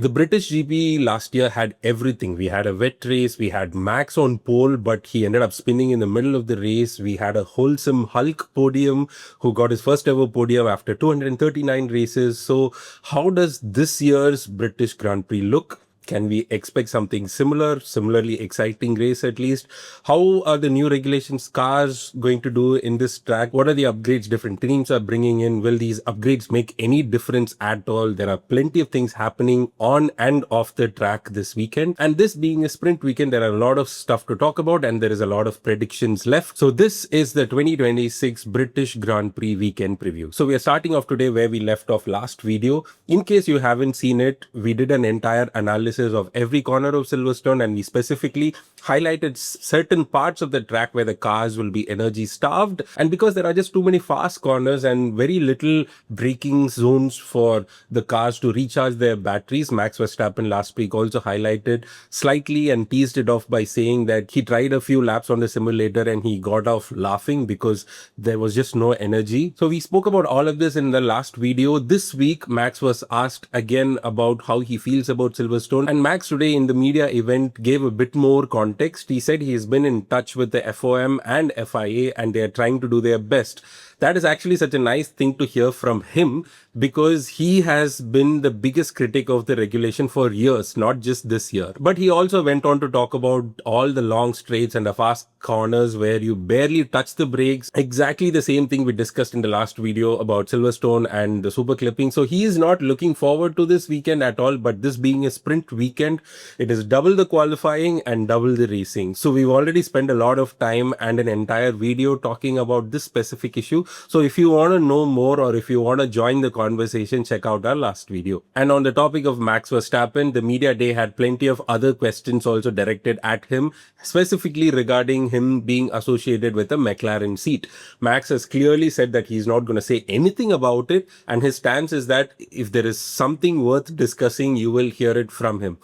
The British GP last year had everything. We had a wet race, we had Max on pole, but he ended up spinning in the middle of the race. We had a wholesome Hulk podium who got his first ever podium after 239 races. So, how does this year's British Grand Prix look? Can we expect something similarly exciting race at least? How are the new regulations cars going to do in this track? What are the upgrades different teams are bringing in? Will these upgrades make any difference at all? There are plenty of things happening on and off the track this weekend. And this being a sprint weekend, there are a lot of stuff to talk about and there is a lot of predictions left. So this is the 2026 British Grand Prix weekend preview. So we are starting off today where we left off last video. In case you haven't seen it, we did an entire analysis of every corner of Silverstone and we specifically highlighted certain parts of the track where the cars will be energy starved, and because there are just too many fast corners and very little braking zones for the cars to recharge their batteries. Max Verstappen last week also highlighted slightly and teased it off by saying that he tried a few laps on the simulator and he got off laughing because there was just no energy. So we spoke about all of this in the last video. This week Max was asked again about how he feels about Silverstone, and Max today in the media event gave a bit more context. He said he has been in touch with the FOM and FIA and they are trying to do their best. That is actually such a nice thing to hear from him because he has been the biggest critic of the regulation for years, not just this year. But he also went on to talk about all the long straights and the fast corners where you barely touch the brakes. Exactly the same thing we discussed in the last video about Silverstone and the super clipping. So he is not looking forward to this weekend at all, but this being a sprint weekend, it is double the qualifying and double the racing. So we've already spent a lot of time and an entire video talking about this specific issue. So if you want to know more or if you want to join the conversation, check out our last video. And on the topic of Max Verstappen, the media day had plenty of other questions also directed at him, specifically regarding him being associated with a McLaren seat. Max has clearly said that he's not going to say anything about it, and his stance is that if there is something worth discussing, you will hear it from him.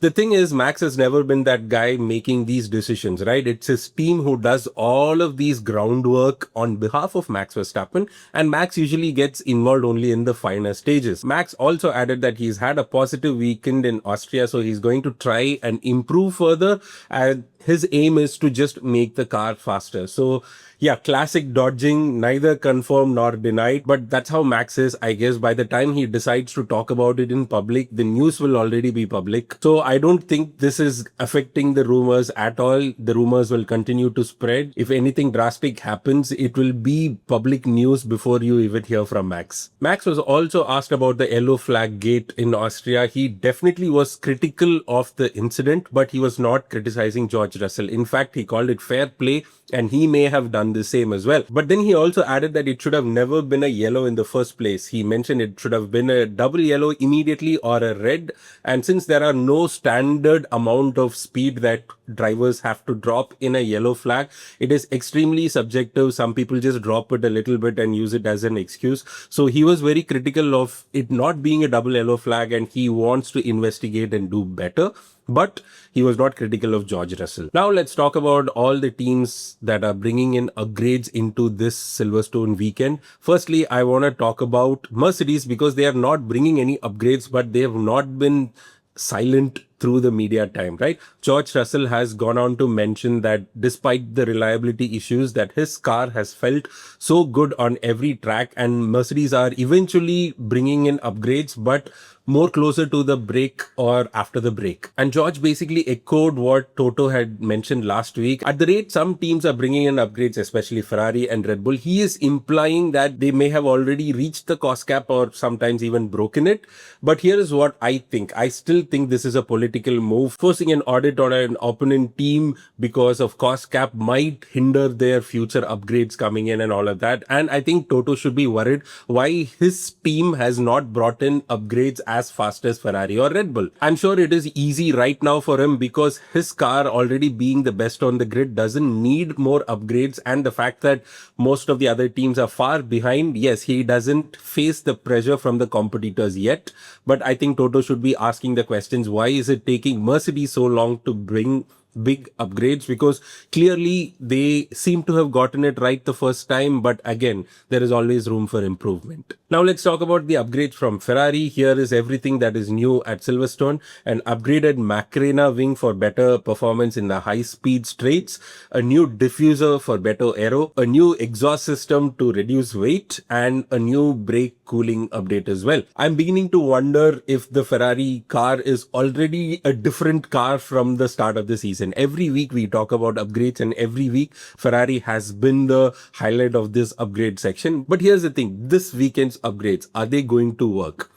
The thing is, Max has never been that guy making these decisions, right? It's his team who does all of these groundwork on behalf of Max Verstappen, and Max usually gets involved only in the finer stages. Max also added that he's had a positive weekend in Austria, so he's going to try and improve further, and his aim is to just make the car faster. So yeah, classic dodging, neither confirmed nor denied, but that's how Max is. I guess by the time he decides to talk about it in public, the news will already be public. So I don't think this is affecting the rumors at all. The rumors will continue to spread. If anything drastic happens, it will be public news before you even hear from Max. Max was also asked about the yellow flag gate in Austria. He definitely was critical of the incident, but he was not criticizing George Russell. In fact, he called it fair play, and he may have done the same as well. But then he also added that it should have never been a yellow in the first place. He mentioned it should have been a double yellow immediately or a red. And since there are no standard amount of speed that drivers have to drop in a yellow flag, it is extremely subjective. Some people just drop it a little bit and use it as an excuse. So he was very critical of it not being a double yellow flag, and he wants to investigate and do better. But he was not critical of George Russell. Now let's talk about all the teams that are bringing in upgrades into this Silverstone weekend. Firstly, I want to talk about Mercedes because they are not bringing any upgrades, but they have not been silent through the media time, right? George Russell has gone on to mention that despite the reliability issues, that his car has felt so good on every track, and Mercedes are eventually bringing in upgrades, but more closer to the break or after the break. And George basically echoed what Toto had mentioned last week. At the rate some teams are bringing in upgrades, especially Ferrari and Red Bull, he is implying that they may have already reached the cost cap or sometimes even broken it. But here is what I think. I still think this is a political move. Forcing an audit on an opponent team because of cost cap might hinder their future upgrades coming in and all of that. And I think Toto should be worried why his team has not brought in upgrades as fast as Ferrari or Red Bull. I'm sure it is easy right now for him because his car already being the best on the grid doesn't need more upgrades, and the fact that most of the other teams are far behind, yes, he doesn't face the pressure from the competitors yet. But I think Toto should be asking the questions, why is it taking Mercedes so long to bring big upgrades, because clearly they seem to have gotten it right the first time, but again, there is always room for improvement. Now let's talk about the upgrades from Ferrari. Here is everything that is new at Silverstone: an upgraded Macarena wing for better performance in the high speed straights, a new diffuser for better aero, a new exhaust system to reduce weight, and a new brake cooling update as well. I'm beginning to wonder if the Ferrari car is already a different car from the start of the season. Every week we talk about upgrades, and every week Ferrari has been the highlight of this upgrade section. But here's the thing, this weekend's upgrades, are they going to work?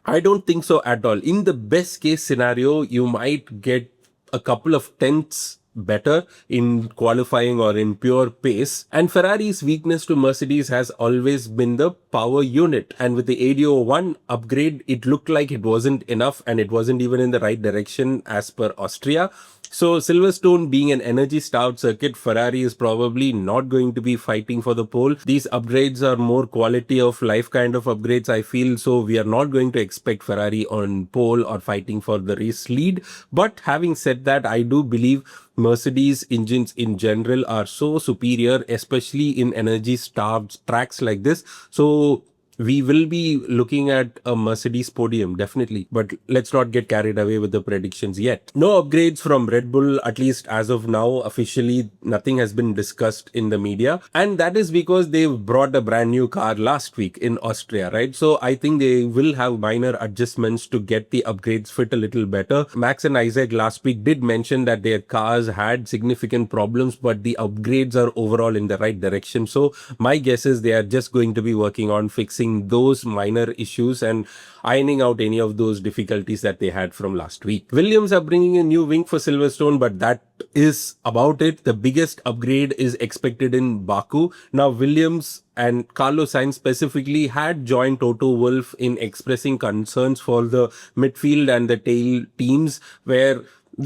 I don't think so at all. In the best case scenario, you might get a couple of tenths better in qualifying or in pure pace. And Ferrari's weakness to Mercedes has always been the power unit. And with the ADO1 upgrade, it looked like it wasn't enough, and it wasn't even in the right direction as per Austria. So Silverstone being an energy starved circuit, Ferrari is probably not going to be fighting for the pole. These upgrades are more quality of life kind of upgrades, I feel. So we are not going to expect Ferrari on pole or fighting for the race lead. But having said that, I do believe Mercedes engines in general are so superior, especially in energy starved tracks like this. So we will be looking at a Mercedes podium, definitely. But let's not get carried away with the predictions yet. No upgrades from Red Bull, at least as of now. Officially, nothing has been discussed in the media. And that is because they brought a brand new car last week in Austria, right? So I think they will have minor adjustments to get the upgrades fit a little better. Max and Isaac last week did mention that their cars had significant problems, but the upgrades are overall in the right direction. So my guess is they are just going to be working on fixing those minor issues and ironing out any of those difficulties that they had from last week. Williams are bringing a new wing for Silverstone, but that is about it. The biggest upgrade is expected in Baku. Now, Williams and Carlos Sainz specifically had joined Toto Wolff in expressing concerns for the midfield and the tail teams, where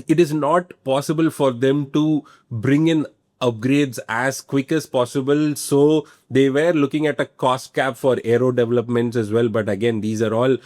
it is not possible for them to bring in upgrades as quick as possible. So they were looking at a cost cap for aero developments as well. But again, these are all,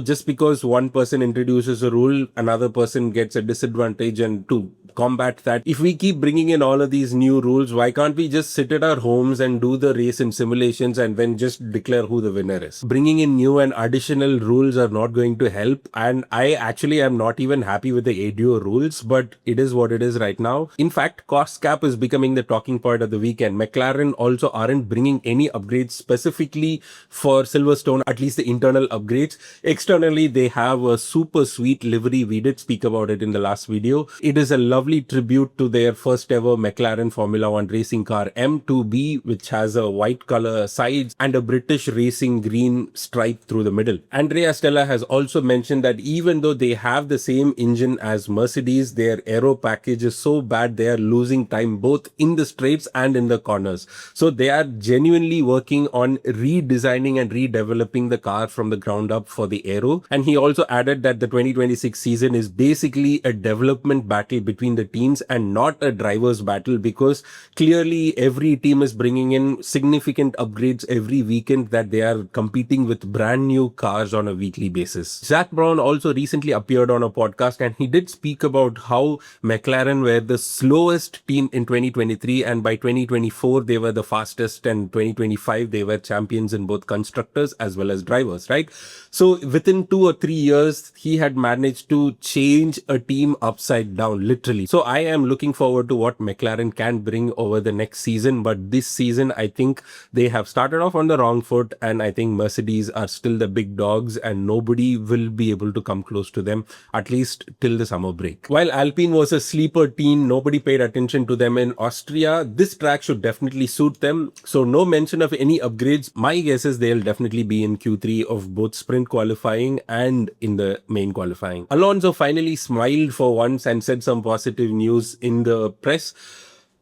just because one person introduces a rule, another person gets a disadvantage. And to combat that, if we keep bringing in all of these new rules, why can't we just sit at our homes and do the race in simulations and then just declare who the winner is? Bringing in new and additional rules are not going to help. And I actually am not even happy with the ADO rules, but it is what it is right now. In fact, cost cap is becoming the talking point of the weekend. McLaren also aren't bringing any upgrades specifically for Silverstone, at least the internal upgrades. Externally, they have a super sweet livery. We did speak about it in the last video. It is a lovely tribute to their first ever McLaren Formula One racing car M2B, which has a white color sides and a British racing green stripe through the middle. Andrea Stella has also mentioned that even though they have the same engine as Mercedes, their aero package is so bad they are losing time both in the straights and in the corners. So they are genuinely working on redesigning and redeveloping the car from the ground up for the aero. And he also added that the 2026 season is basically a development battle between the teams and not a driver's battle, because clearly every team is bringing in significant upgrades every weekend, that they are competing with brand new cars on a weekly basis. Zach Brown also recently appeared on a podcast, and he did speak about how McLaren were the slowest team in 2023, and by 2024 they were the fastest, and 2025 they were champions in both constructors as well as drivers, right? So within 2 or 3 years he had managed to change a team upside down, literally. So I am looking forward to what McLaren can bring over the next season. But this season, I think they have started off on the wrong foot, and I think Mercedes are still the big dogs and nobody will be able to come close to them, at least till the summer break. While Alpine was a sleeper team, nobody paid attention to them in Austria. This track should definitely suit them. So no mention of any upgrades. My guess is they'll definitely be in Q3 of both sprint qualifying and in the main qualifying. Alonso finally smiled for once and said some positive news in the press.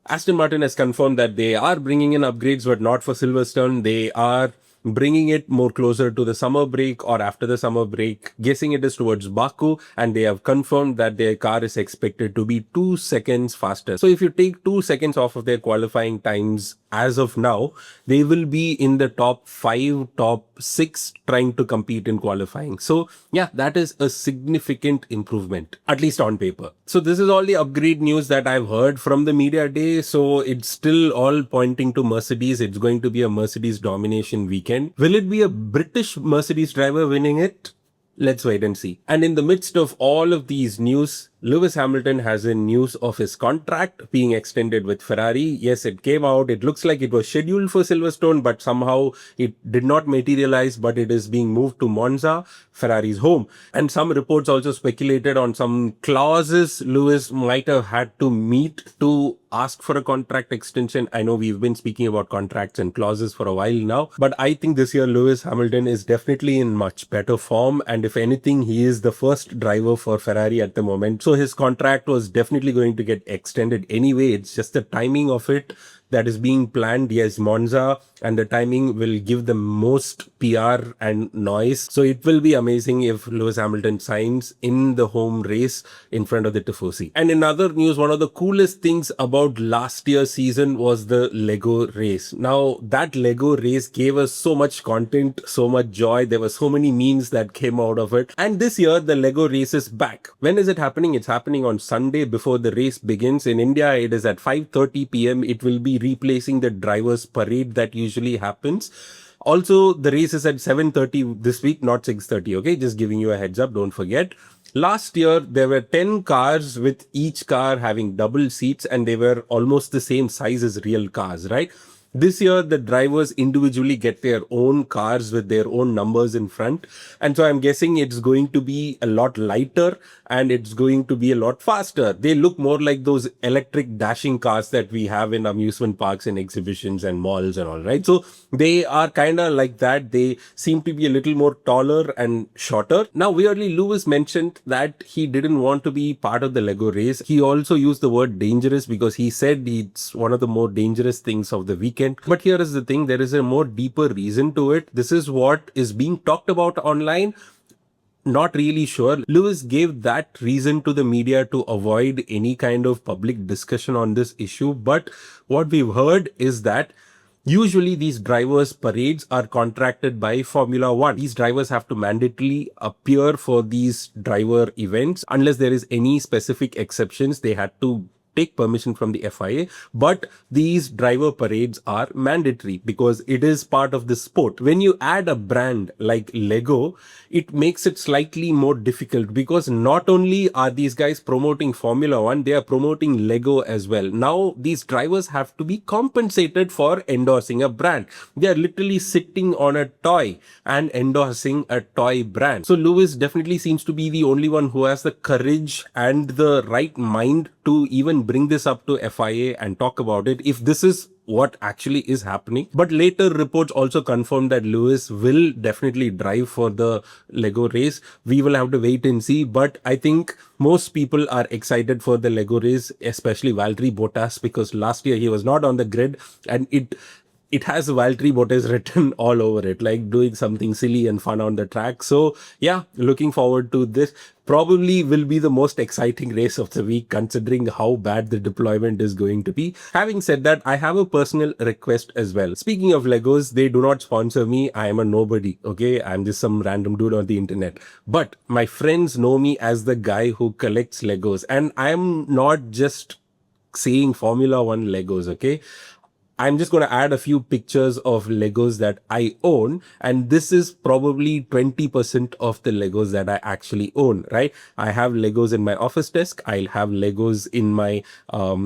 Aston Martin has confirmed that they are bringing in upgrades, but not for Silverstone. They are bringing it more closer to the summer break or after the summer break. Guessing it is towards Baku, and they have confirmed that their car is expected to be 2 seconds faster. So if you take 2 seconds off of their qualifying times as of now, they will be in the top 5, top 6 trying to compete in qualifying. So yeah, that is a significant improvement, at least on paper. So this is all the upgrade news that I've heard from the media day. So it's still all pointing to Mercedes. It's going to be a Mercedes domination weekend. Will it be a British Mercedes driver winning it? Let's wait and see. And in the midst of all of these news, Lewis Hamilton has a news of his contract being extended with Ferrari. Yes, it came out. It looks like it was scheduled for Silverstone, but somehow it did not materialize, but it is being moved to Monza, Ferrari's home. And some reports also speculated on some clauses Lewis might have had to meet to ask for a contract extension. I know we've been speaking about contracts and clauses for a while now, but I think this year Lewis Hamilton is definitely in much better form. And if anything, he is the first driver for Ferrari at the moment. So his contract was definitely going to get extended anyway. It's just the timing of it that is being planned. Yes, Monza, and the timing will give the most PR and noise. So it will be amazing if Lewis Hamilton signs in the home race in front of the Tifosi. And in other news, one of the coolest things about last year's season was the Lego race. Now, that Lego race gave us so much content, so much joy. There were so many memes that came out of it. And this year, the Lego race is back. When is it happening? It's happening on Sunday before the race begins. In India, it is at 5:30 p.m. It will be replacing the drivers' parade that usually happens. Also, the race is at 7:30 this week, not 6:30. Okay, just giving you a heads up. Don't forget. Last year, there were 10 cars with each car having double seats, and they were almost the same size as real cars, right? This year, the drivers individually get their own cars with their own numbers in front. And so I'm guessing it's going to be a lot lighter and it's going to be a lot faster. They look more like those electric dashing cars that we have in amusement parks and exhibitions and malls and all, right? So they are kind of like that. They seem to be a little more taller and shorter. Now, weirdly, Lewis mentioned that he didn't want to be part of the Lego race. He also used the word dangerous because he said it's one of the more dangerous things of the weekend. But here is the thing, there is a more deeper reason to it. This is what is being talked about online. Not really sure. Lewis gave that reason to the media to avoid any kind of public discussion on this issue. But what we've heard is that usually these drivers' parades are contracted by Formula One. These drivers have to mandatorily appear for these driver events. Unless there is any specific exceptions, they had to take permission from the FIA, but these driver parades are mandatory because it is part of the sport. When you add a brand like Lego, it makes it slightly more difficult because not only are these guys promoting Formula One, they are promoting Lego as well. Now, these drivers have to be compensated for endorsing a brand. They are literally sitting on a toy and endorsing a toy brand. So Lewis definitely seems to be the only one who has the courage and the right mind to even bring this up to FIA and talk about it if this is what actually is happening. But later reports also confirmed that Lewis will definitely drive for the Lego race. We will have to wait and see, but I think most people are excited for the Lego race, especially Valtteri Bottas, because last year he was not on the grid and it has Valtteri Bottas written all over it, like doing something silly and fun on the track. So yeah, looking forward to this. Probably will be the most exciting race of the week considering how bad the deployment is going to be. Having said that, I have a personal request as well. Speaking of Legos, they do not sponsor me. I am a nobody, okay? I'm just some random dude on the internet. But my friends know me as the guy who collects Legos. And I'm not just saying Formula One Legos, okay? I'm just going to add a few pictures of Legos that I own, and this is probably 20% of the Legos that I actually own, right? I have Legos in my office desk. I'll have Legos in my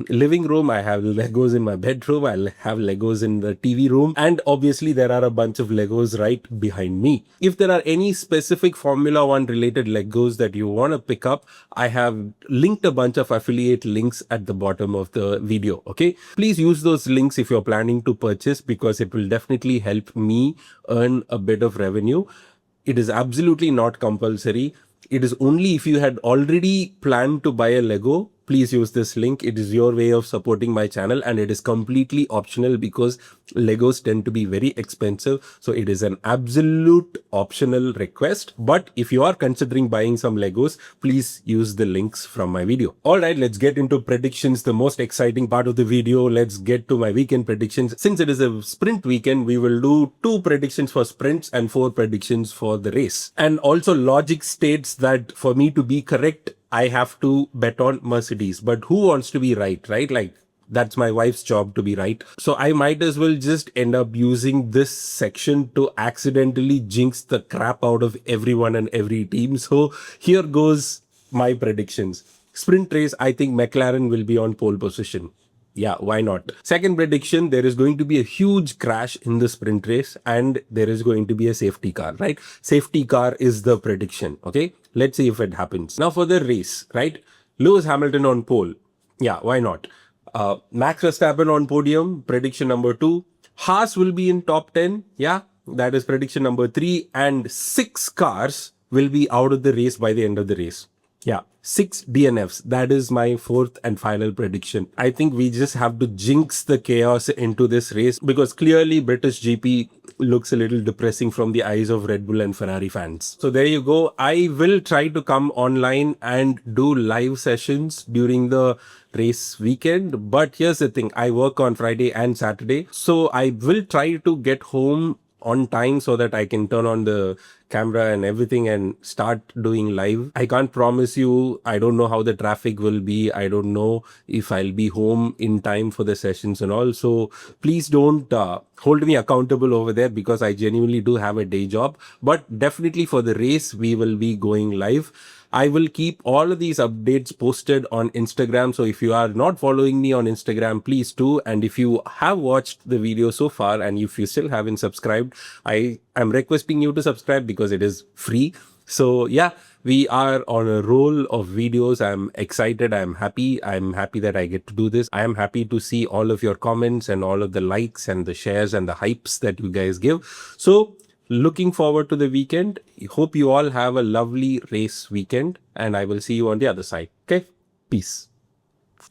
living room. I have Legos in my bedroom. I'll have Legos in the TV room. And obviously there are a bunch of Legos right behind me. If there are any specific Formula One related Legos that you want to pick up, I have linked a bunch of affiliate links at the bottom of the video, okay? Please use those links if you're planning to purchase because it will definitely help me earn a bit of revenue. It is absolutely not compulsory. It is only if you had already planned to buy a Lego please use this link. It is your way of supporting my channel, and it is completely optional because Legos tend to be very expensive. So it is an absolute optional request. But if you are considering buying some Legos, please use the links from my video. All right, let's get into predictions, the most exciting part of the video. Let's get to my weekend predictions. Since it is a sprint weekend, we will do 2 predictions for sprints and 4 predictions for the race. And also logic states that for me to be correct, I have to bet on Mercedes. But who wants to be right? Like, that's my wife's job to be right. So I might as well just end up using this section to accidentally jinx the crap out of everyone and every team. So here goes my predictions. Sprint race, I think McLaren will be on pole position. Yeah, why not? Second prediction, there is going to be a huge crash in the sprint race and there is going to be a safety car, right? Safety car is the prediction, okay? Let's see if it happens. Now for the race, right? Lewis Hamilton on pole. Yeah, why not? Max Verstappen on podium, prediction number 2. Haas will be in top 10. Yeah, that is prediction number 3. And 6 cars will be out of the race by the end of the race. Yeah, 6 DNFs. That is my 4th and final prediction. I think we just have to jinx the chaos into this race because clearly British GP looks a little depressing from the eyes of Red Bull and Ferrari fans. So there you go. I will try to come online and do live sessions during the race weekend. But here's the thing. I work on Friday and Saturday. So I will try to get home on time so that I can turn on the camera and everything and start doing live. I can't promise you. I don't know how the traffic will be. I don't know if I'll be home in time for the sessions and all. So please don't hold me accountable over there because I genuinely do have a day job. But definitely for the race, we will be going live. I will keep all of these updates posted on Instagram. So if you are not following me on Instagram, please do. And if you have watched the video so far and if you still haven't subscribed, I am requesting you to subscribe because it is free. So yeah, we are on a roll of videos. I'm excited. I'm happy. I'm happy that I get to do this. I am happy to see all of your comments and all of the likes and the shares and the hypes that you guys give. So looking forward to the weekend. Hope you all have a lovely race weekend and I will see you on the other side. Okay, peace.